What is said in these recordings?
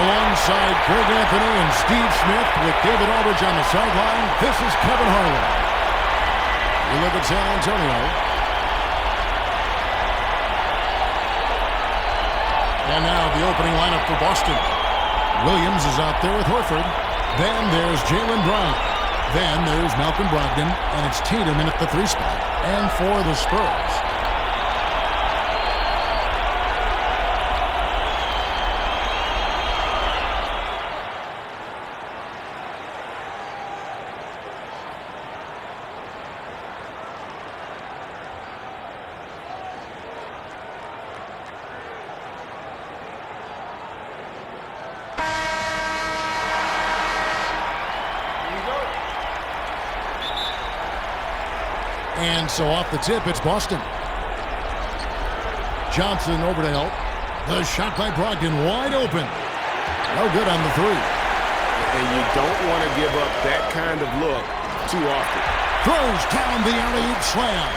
Alongside Greg Anthony and Steve Smith with David Aldridge on the sideline, this is Kevin Harlan. We look at San Antonio. And now the opening lineup for Boston. Williams is out there with Horford. Then there's Jaylen Brown. Then there's Malcolm Brogdon. And it's Tatum in at the 3 spot. And for the Spurs. And so off the tip, it's Boston. Johnson over to help. The shot by Brogdon, wide open. No good on the 3. And you don't want to give up that kind of look too often. Throws down the alley-oop slam.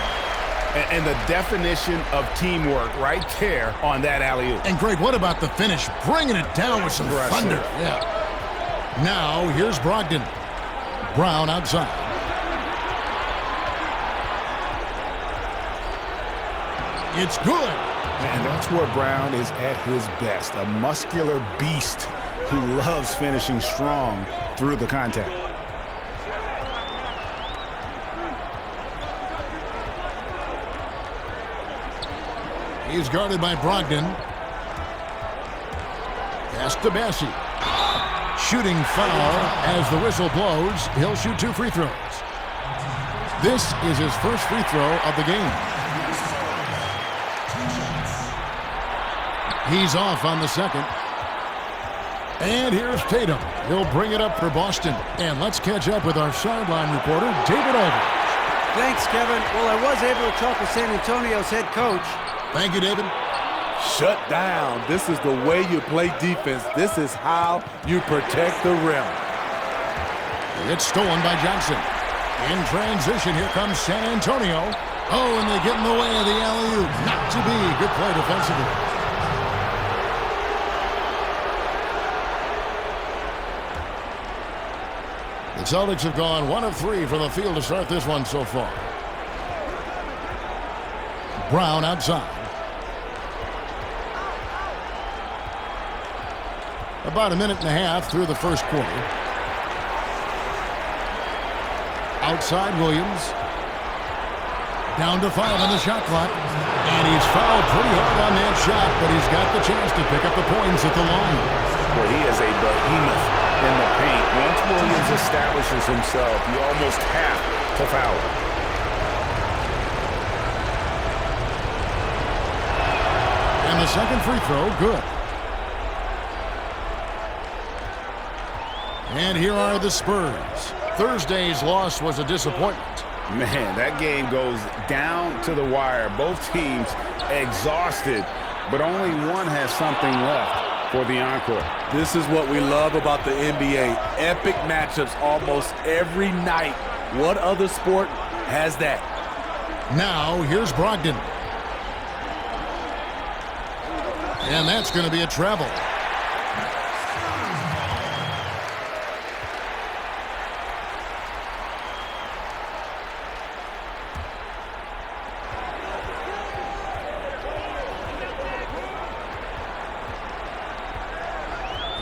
And the definition of teamwork right there on that alley-oop. And Greg, what about the finish? Bringing it down with some thunder. Yeah. Now, here's Brogdon. Brown outside. It's good. And that's where Brown is at his best. A muscular beast who loves finishing strong through the contact. He's guarded by Brogdon. Pass to Bessie. Shooting foul as the whistle blows. He'll shoot 2 free throws. This is his first free throw of the game. He's off on the second. And here's Tatum. He'll bring it up for Boston. And let's catch up with our sideline reporter, David Aldridge. Thanks, Kevin. Well, I was able to talk with San Antonio's head coach. Thank you, David. Shut down. This is the way you play defense. This is how you protect the rim. It's stolen by Johnson. In transition, here comes San Antonio. Oh, and they get in the way of the alley-oop. Not to be. Good play defensively. The Celtics have gone 1 of 3 from the field to start this one so far. Brown outside. About a minute and a half through the first quarter. Outside Williams. Down to 5 on the shot clock. And he's fouled pretty hard on that shot, but he's got the chance to pick up the points at the line. Well, he is a behemoth in the paint. Once Williams establishes himself, you almost have to foul him. And the second free throw, good. And here are the Spurs. Thursday's loss was a disappointment. Man, that game goes down to the wire. Both teams exhausted, but only one has something left for the encore. This is what we love about the NBA. Epic matchups almost every night. What other sport has that? Now, here's Brogdon. And that's going to be a travel.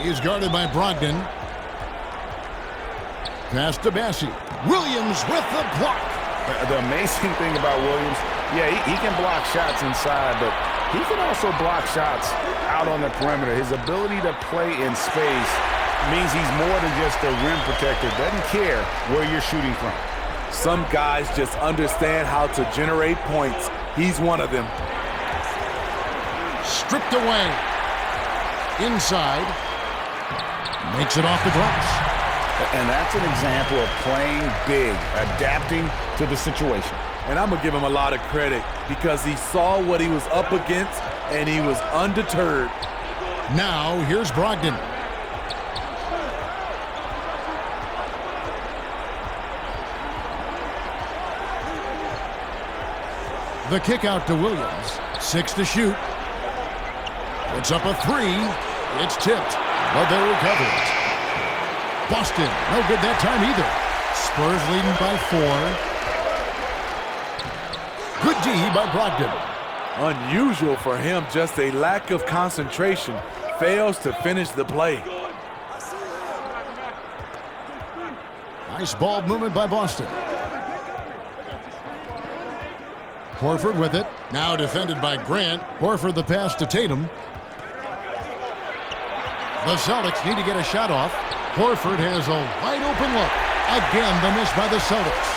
He's guarded by Brogdon. Pass to Bessie. Williams with the block. The amazing thing about Williams, yeah, he can block shots inside, but he can also block shots out on the perimeter. His ability to play in space means he's more than just a rim protector. Doesn't care where you're shooting from. Some guys just understand how to generate points. He's one of them. Stripped away. Inside. Makes it off the glass. And that's an example of playing big, adapting to the situation. And I'm going to give him a lot of credit because he saw what he was up against and he was undeterred. Now, here's Brogdon. The kick out to Williams. 6 to shoot. Puts up a 3. It's tipped. but they recover it. Boston, no good that time either. Spurs leading by 4. Good D by Brogdon. Unusual for him, just a lack of concentration. Fails to finish the play. Nice ball movement by Boston. Horford with it. Now defended by Grant. Horford the pass to Tatum. The Celtics need to get a shot off. Horford has a wide open look. Again, the miss by the Celtics.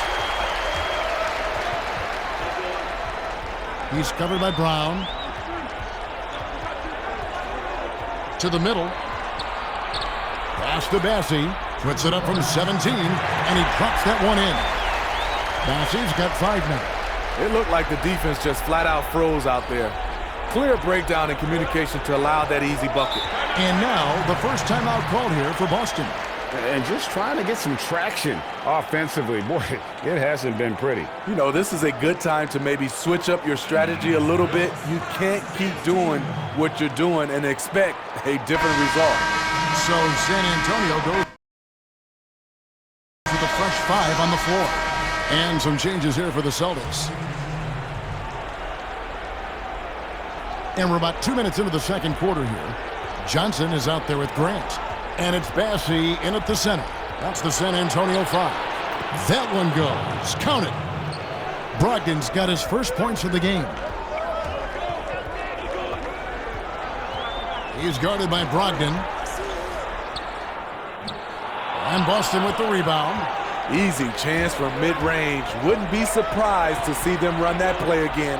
He's covered by Brown. To the middle. Pass to Bassey. Puts it up from 17, and he drops that one in. Bassey's got 5 now. It looked like the defense just flat out froze out there. Clear breakdown in communication to allow that easy bucket. And now the first timeout called here for Boston. And just trying to get some traction offensively. Boy, it hasn't been pretty. You know, this is a good time to maybe switch up your strategy a little bit. You can't keep doing what you're doing and expect a different result. So San Antonio goes with a fresh 5 on the floor. And some changes here for the Celtics. And we're about 2 minutes into the second quarter here. Johnson is out there with Grant. And it's Bassey in at the center. That's the San Antonio 5. That one goes. Count it. Brogdon's got his first points of the game. He's guarded by Brogdon. And Boston with the rebound. Easy chance from mid-range. Wouldn't be surprised to see them run that play again.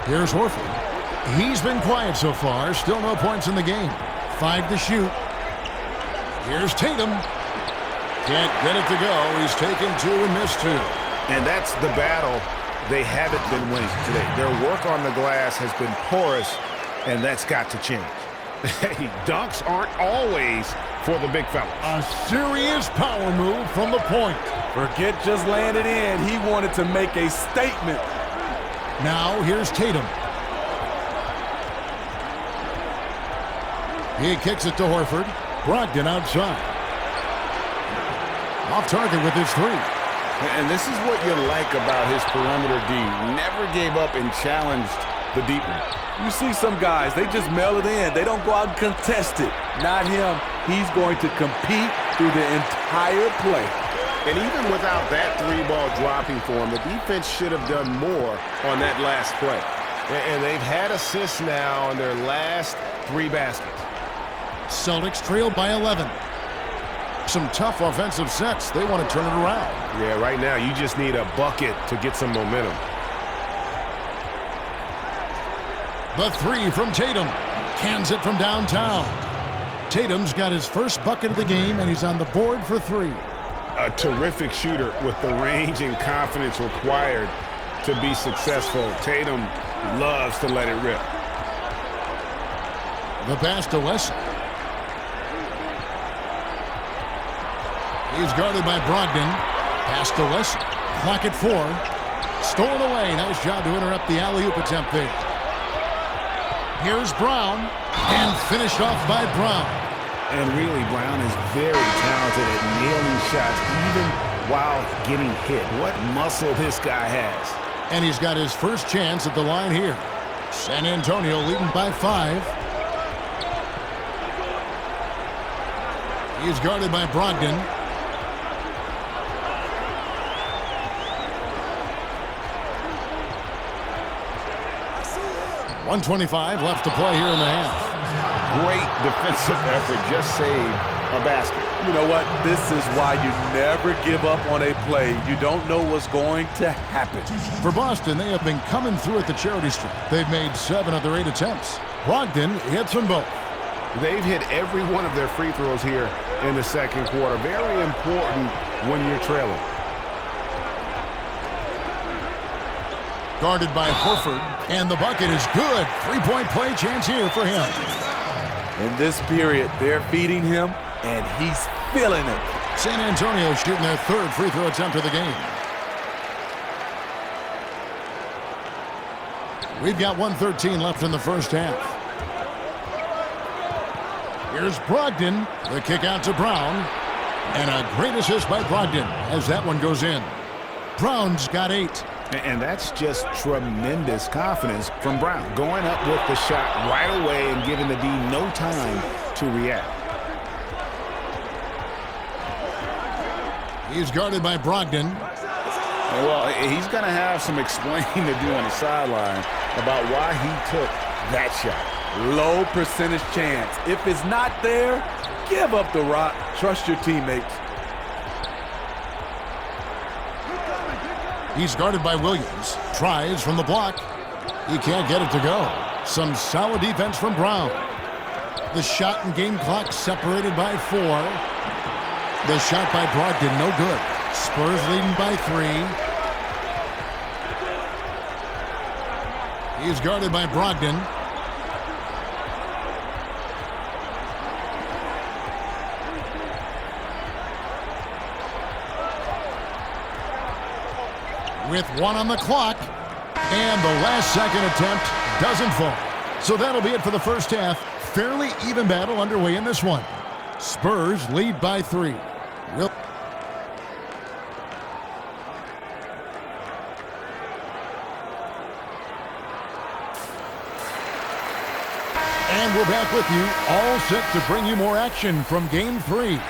Here's Horford. He's been quiet so far. Still no points in the game. 5 to shoot. Here's Tatum. Can't get it to go. He's taken 2 and missed 2. And that's the battle they haven't been winning today. Their work on the glass has been porous, and that's got to change. Dunks aren't always for the big fella. A serious power move from the point. Forget just laying it in. He wanted to make a statement. Now here's Tatum. He kicks it to Horford. Brogdon outside. Off target with his 3. And this is what you like about his perimeter D. Never gave up and challenged the deep one. You see some guys, they just mail it in. They don't go out and contest it. Not him. He's going to compete through the entire play. And even without that 3-ball dropping for him, the defense should have done more on that last play. And they've had assists now on their last 3 baskets. Celtics trailed by 11. Some tough offensive sets. They want to turn it around. Yeah, right now you just need a bucket to get some momentum. The 3 from Tatum. Cans it from downtown. Tatum's got his first bucket of the game, and he's on the board for 3. A terrific shooter with the range and confidence required to be successful. Tatum loves to let it rip. The pass to Wesley. He's guarded by Brogdon. Pass to Wesley. Clock at 4. Stolen away. Nice job to interrupt the alley-oop attempt there. Here's Brown. And finished off by Brown. And really, Brown is very talented at nailing shots even while getting hit. What muscle this guy has. And he's got his first chance at the line here. San Antonio leading by 5. He's guarded by Brogdon. .125 left to play here in the half. Great defensive effort, just saved a basket. You know what? This is why you never give up on a play. You don't know what's going to happen. For Boston, they have been coming through at the charity stripe. They've made 7 of their 8 attempts. Brogdon hits them both. They've hit every one of their free throws here in the second quarter. Very important when you're trailing. Guarded by Horford, and the bucket is good. 3-point play chance here for him. In this period, they're feeding him, and he's feeling it. San Antonio shooting their 3rd free throw attempt of the game. We've got 1:13 left in the first half. Here's Brogdon. The kick out to Brown. And a great assist by Brogdon as that one goes in. Brown's got 8. And that's just tremendous confidence from Brown. Going up with the shot right away and giving the D no time to react. He's guarded by Brogdon. Well, he's going to have some explaining to do on the sideline about why he took that shot. Low percentage chance. If it's not there, give up the rock. Trust your teammates. He's guarded by Williams. Tries from the block. He can't get it to go. Some solid defense from Brown. The shot and game clock separated by 4. The shot by Brogdon, no good. Spurs leading by 3. He's guarded by Brogdon. With 1 on the clock. And the last second attempt doesn't fall. So that'll be it for the first half. Fairly even battle underway in this one. Spurs lead by 3. And we're back with you, all set to bring you more action from Game 3.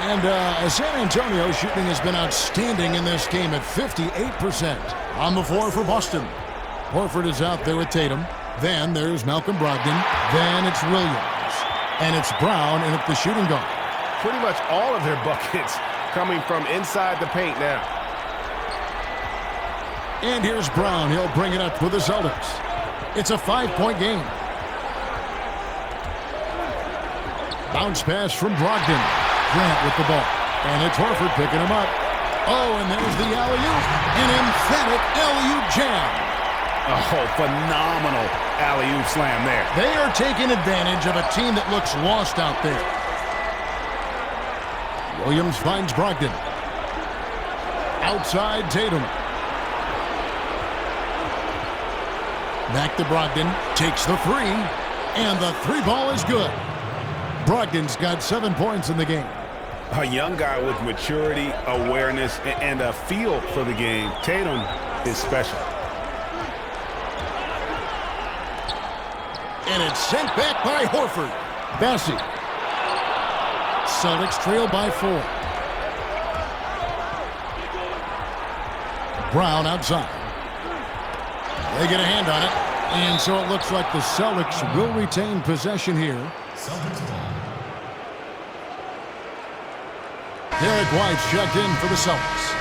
And San Antonio's shooting has been outstanding in this game at 58%. On the floor for Boston. Horford is out there with Tatum. Then there's Malcolm Brogdon. Then it's Williams. And it's Brown in at the shooting guard. Pretty much all of their buckets coming from inside the paint now. And here's Brown. He'll bring it up for the Celtics. It's a 5-point game. Bounce pass from Brogdon. Grant with the ball. And it's Horford picking him up. Oh, and there's the alley-oop. An emphatic alley-oop jam. Oh, phenomenal alley-oop slam there. They are taking advantage of a team that looks lost out there. Williams finds Brogdon. Outside Tatum. Back to Brogdon. Takes the 3. And the 3 ball is good. Brogdon's got 7 points in the game. A young guy with maturity, awareness, and a feel for the game. Tatum is special. And it's sent back by Horford. Bessie. Celtics trail by 4. Brown outside. They get a hand on it. And so it looks like the Celtics will retain possession here. Derek White's checked in for the Celtics.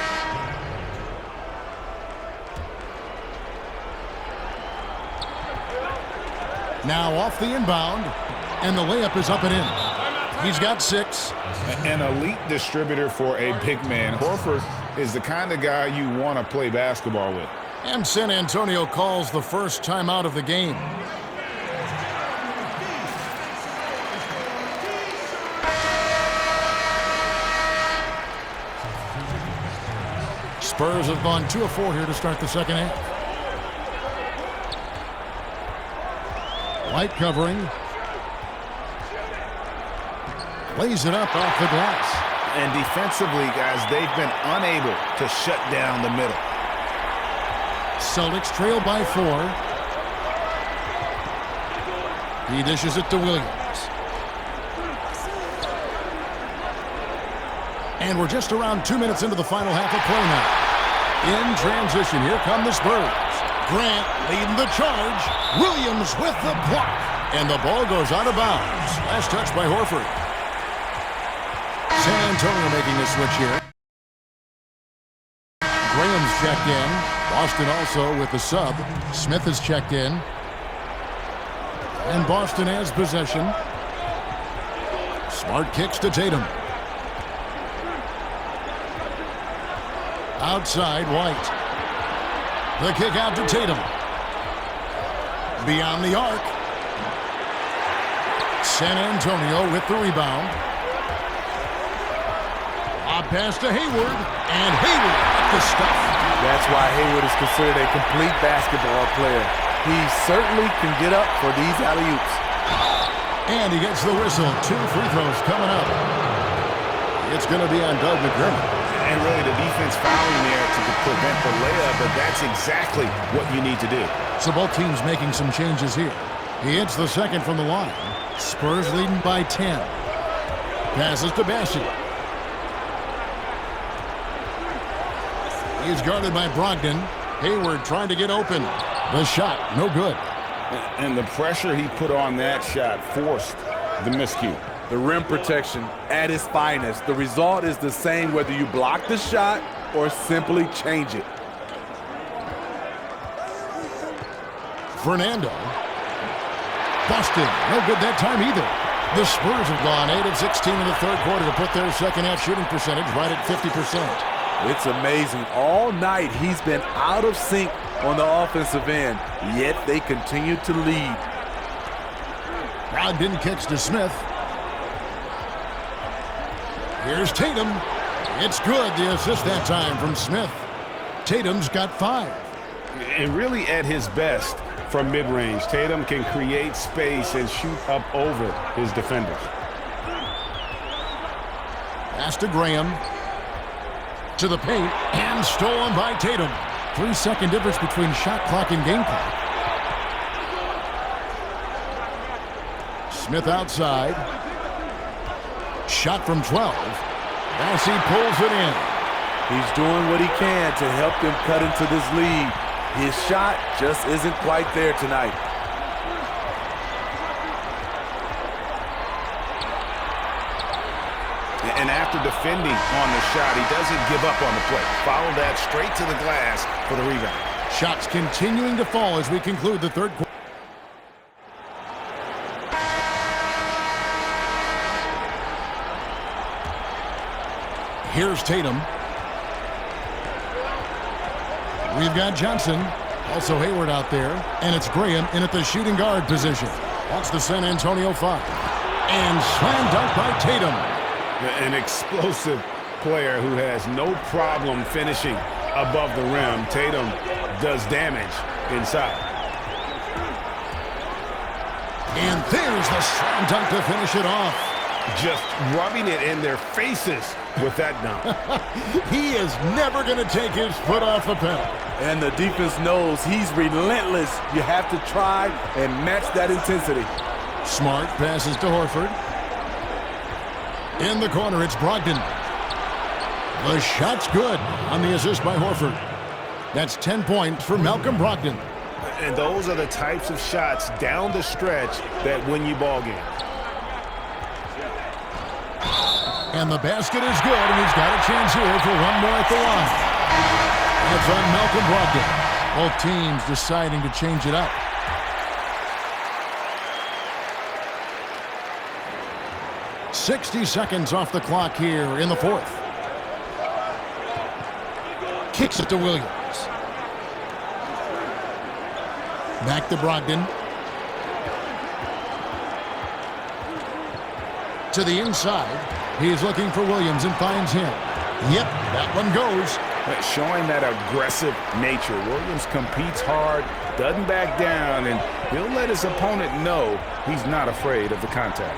Now off the inbound, and the layup is up and in. He's got 6. An elite distributor for a big man. Horford is the kind of guy you want to play basketball with. And San Antonio calls the first timeout of the game. Spurs have gone 2 of 4 here to start the second half. White covering. Lays it up off the glass. And defensively, guys, they've been unable to shut down the middle. Celtics trail by 4. He dishes it to Williams. And we're just around 2 minutes into the final half of play now. In transition, here come the Spurs. Grant leading the charge. Williams with the block. And the ball goes out of bounds. Last touch by Horford. San Antonio making the switch here. Graham's checked in. Boston also with the sub. Smith is checked in. And Boston has possession. Smart kicks to Tatum. Outside, White. The kick out to Tatum. Beyond the arc. San Antonio with the rebound. A pass to Hayward. And Hayward at the stuff. That's why Hayward is considered a complete basketball player. He certainly can get up for these alley-oops. And he gets the whistle. 2 free throws coming up. It's going to be on Doug McDermott. And really the defense fouling there to prevent the layup, but that's exactly what you need to do. So both teams making some changes here. He hits the second from the line. Spurs leading by 10. Passes to Bassett. He's guarded by Brogdon. Hayward trying to get open. The shot, no good. And the pressure he put on that shot forced the miscue. The rim protection at its finest. The result is the same whether you block the shot or simply change it. Fernando. Busted. No good that time either. The Spurs have gone 8 of 16 in the third quarter to put their second half shooting percentage right at 50%. It's amazing. All night he's been out of sync on the offensive end, yet they continue to lead. Brogdon kicks to Smith. Here's Tatum. It's good. The assist that time from Smith. Tatum's got 5. And really at his best from mid-range, Tatum can create space and shoot up over his defenders. Pass to Graham. To the paint. And stolen by Tatum. 3-second difference between shot clock and game clock. Smith outside. Shot from 12. Bassey pulls it in. He's doing what he can to help them cut into this lead. His shot just isn't quite there tonight. And after defending on the shot, he doesn't give up on the play. Follow that straight to the glass for the rebound. Shots continuing to fall as we conclude the third quarter. Here's Tatum. We've got Johnson. Also Hayward out there. And it's Graham in at the shooting guard position. That's the San Antonio 5. And slam dunk by Tatum. An explosive player who has no problem finishing above the rim. Tatum does damage inside. And there's the slam dunk to finish it off. Just rubbing it in their faces with that dunk. He is never going to take his foot off the pedal. And the defense knows he's relentless. You have to try and match that intensity. Smart passes to Horford. In the corner, it's Brogdon. The shot's good on the assist by Horford. That's 10 points for Malcolm Brogdon. And those are the types of shots down the stretch that win you ball games. And the basket is good, and he's got a chance here for one more at the line. That's on Malcolm Brogdon. Both teams deciding to change it up. .60 off the clock here in the fourth. Kicks it to Williams. Back to Brogdon. To the inside. He's looking for Williams and finds him. Yep, that one goes. Showing that aggressive nature. Williams competes hard, doesn't back down, and he'll let his opponent know he's not afraid of the contact.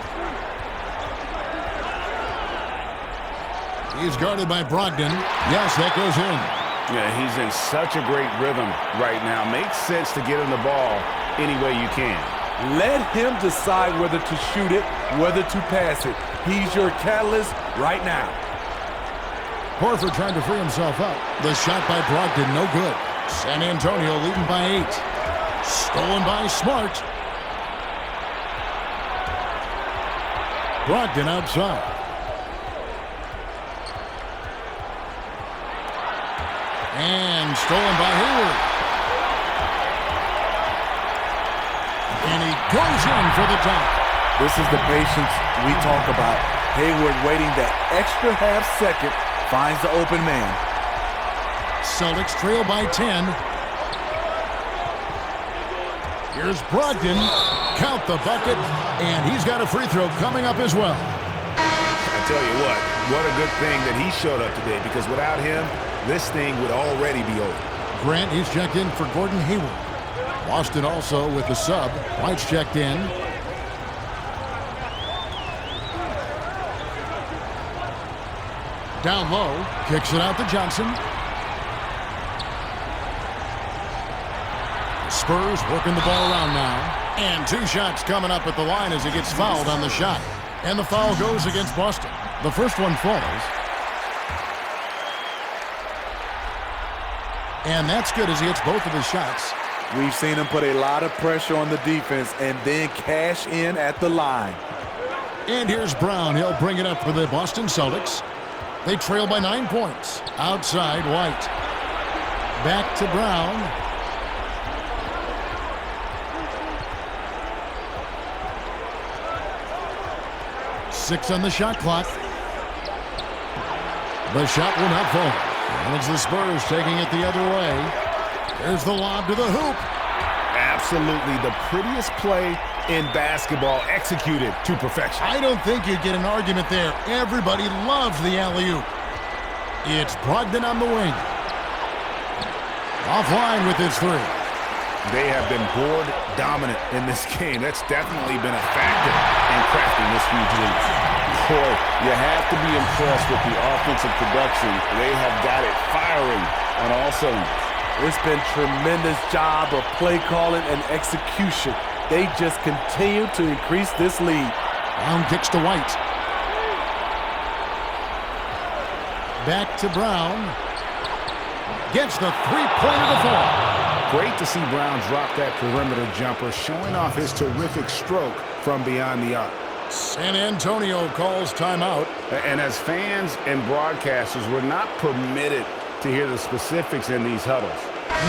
He's guarded by Brogdon. Yes, that goes in. Yeah, he's in such a great rhythm right now. Makes sense to get him the ball any way you can. Let him decide whether to shoot it, whether to pass it. He's your catalyst right now. Horford trying to free himself up. The shot by Brogdon, no good. San Antonio leading by 8. Stolen by Smart. Brogdon outside. And stolen by Hayward. And he goes in for the dunk. This is the patience we talk about. Hayward waiting that extra half second, finds the open man. Celtics trail by 10. Here's Brogdon. Count the bucket. And he's got a free throw coming up as well. I tell you what a good thing that he showed up today, because without him, this thing would already be over. Grant, he's checked in for Gordon Hayward. Boston also with the sub. White's checked in. Down low. Kicks it out to Johnson. Spurs working the ball around now. And 2 shots coming up at the line as he gets fouled on the shot. And the foul goes against Boston. The first one falls. And that's good as he hits both of his shots. We've seen him put a lot of pressure on the defense and then cash in at the line. And here's Brown. He'll bring it up for the Boston Celtics. They trail by 9 points. Outside, White. Back to Brown. Six on the shot clock. The shot will not fall. And it's the Spurs taking it the other way. There's the lob to the hoop. Absolutely the prettiest play in basketball, executed to perfection. I don't think you'd get an argument there. Everybody loves the alley-oop. It's Brogdon on the wing. Offline with his 3. They have been board dominant in this game. That's definitely been a factor in crafting this huge lead. Boy, you have to be impressed with the offensive production. They have got it firing on all cylinders. It's been tremendous job of play calling and execution. They just continue to increase this lead. Brown kicks to White. Back to Brown. Gets the 3-pointer to fall. Great to see Brown drop that perimeter jumper, showing off his terrific stroke from beyond the arc. San Antonio calls timeout. And as fans and broadcasters, we're not permitted to hear the specifics in these huddles.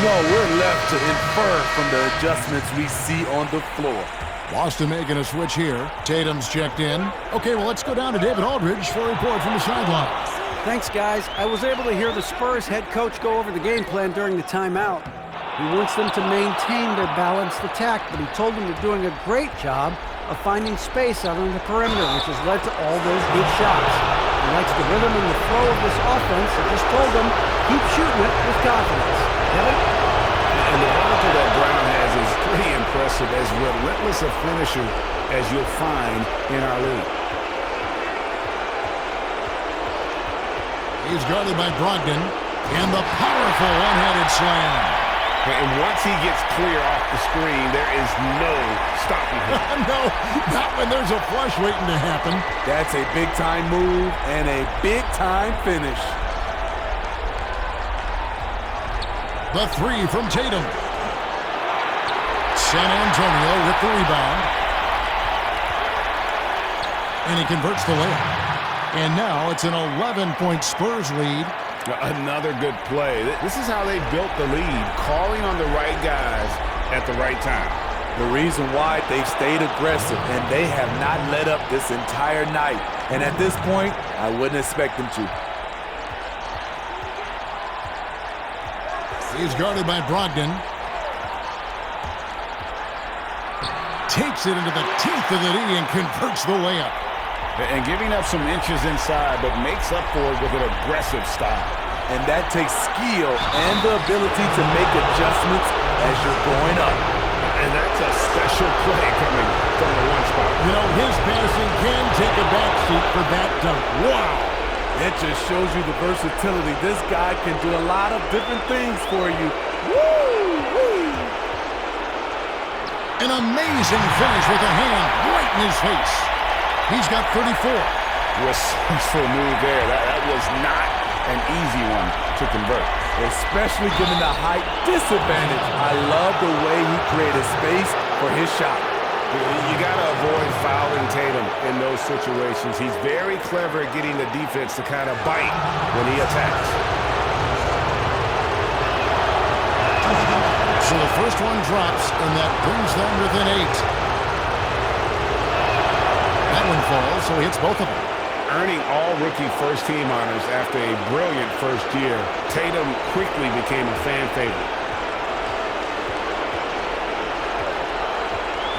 No, we're left to infer from the adjustments we see on the floor. Boston making a switch here. Tatum's checked in. Okay, well, let's go down to David Aldridge for a report from the sideline. Thanks, guys. I was able to hear the Spurs head coach go over the game plan during the timeout. He wants them to maintain their balanced attack, but he told them they're doing a great job of finding space out on the perimeter, which has led to all those good shots. He likes the rhythm and the flow of this offense. He just told them, keep shooting it with confidence. Kevin? And the monitor that Brown has is pretty impressive, as relentless a finisher as you'll find in our league. He's guarded by Brogdon, and the powerful one-handed slam. And once he gets clear off the screen, there is no stopping him. No, not when there's a flush waiting to happen. That's a big-time move and a big-time finish. The 3 from Tatum. San Antonio with the rebound. And he converts the layup. And now it's an 11-point Spurs lead. Another good play. This is how they built the lead, calling on the right guys at the right time. The reason why they've stayed aggressive, and they have not let up this entire night. And at this point, I wouldn't expect them to. He's guarded by Brogdon. Takes it into the teeth of the knee and converts the layup. And giving up some inches inside, but makes up for it with an aggressive style. And that takes skill and the ability to make adjustments as you're going up. And that's a special play coming from the one spot. You know, his passing can take a backseat for that dunk. Wow! It just shows you the versatility. This guy can do a lot of different things for you. Woo! Woo! An amazing finish with a hand right in his face. He's got 34. Resourceful move there. That was not an easy one to convert. Especially given the height disadvantage. I love the way he created space for his shot. You got to avoid fouling Tatum in those situations. He's very clever at getting the defense to kind of bite when he attacks. So the first one drops, and that brings them within 8. That one falls, so he hits both of them. Earning all-rookie first-team honors after a brilliant first year, Tatum quickly became a fan favorite.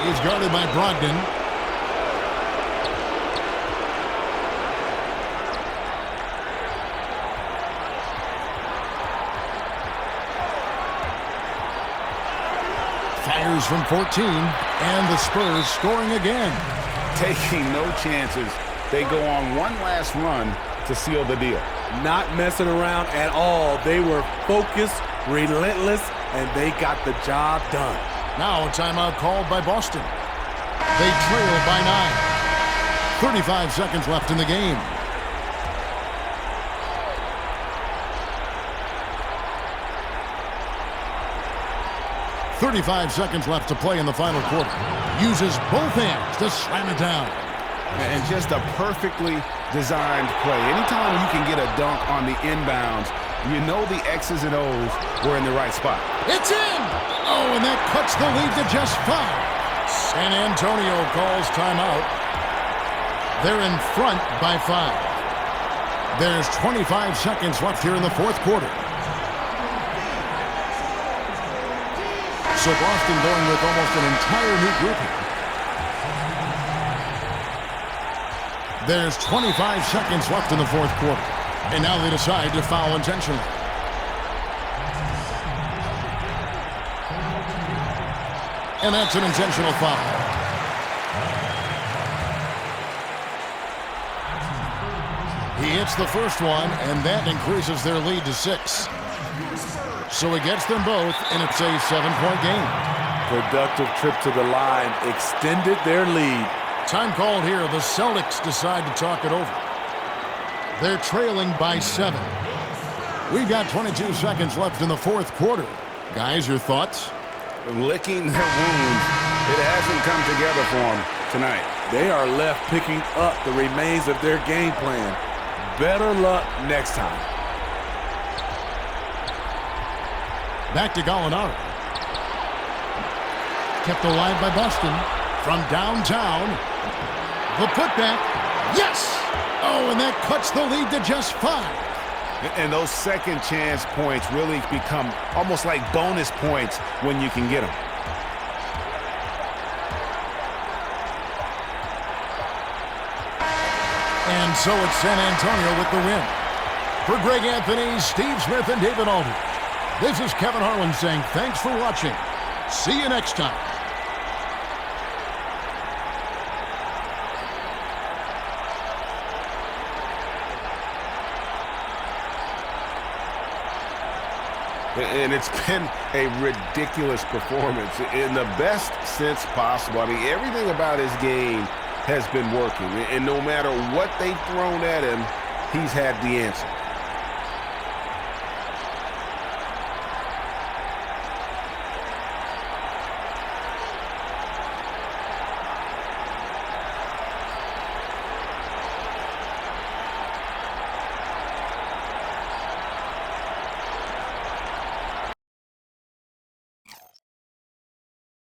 He's guarded by Brogdon. misses from 14, and the Spurs scoring again. Taking no chances. They go on one last run to seal the deal. Not messing around at all. They were focused, relentless, and they got the job done. Now a timeout called by Boston. They trail by 9. 35 seconds left in the game. .35 seconds left to play in the final quarter. Uses both hands to slam it down. And just a perfectly designed play. Anytime you can get a dunk on the inbounds, you know the X's and O's were in the right spot. It's in! Oh, and that cuts the lead to just 5. San Antonio calls timeout. They're in front by 5. There's 25 seconds left here in the fourth quarter. So Boston going with almost an entire new group here. There's 25 seconds left in the fourth quarter. And now they decide to foul intentionally. And that's an intentional foul. He hits the first one, and that increases their lead to 6. So he gets them both, and it's a 7-point game. Productive trip to the line extended their lead. Time called here. The Celtics decide to talk it over. They're trailing by 7. We've got 22 seconds left in the fourth quarter. Guys, your thoughts? Licking their wounds. It hasn't come together for them tonight. They are left picking up the remains of their game plan. Better luck next time. Back to Gallinari. Kept alive by Boston. From downtown. The putback. Yes! Oh, and that cuts the lead to just 5. And those second chance points really become almost like bonus points when you can get them. And so it's San Antonio with the win. For Greg Anthony, Steve Smith, and David Aldridge, this is Kevin Harlan saying thanks for watching. See you next time. And it's been a ridiculous performance in the best sense possible. I mean, everything about his game has been working. And no matter what they've thrown at him, he's had the answer.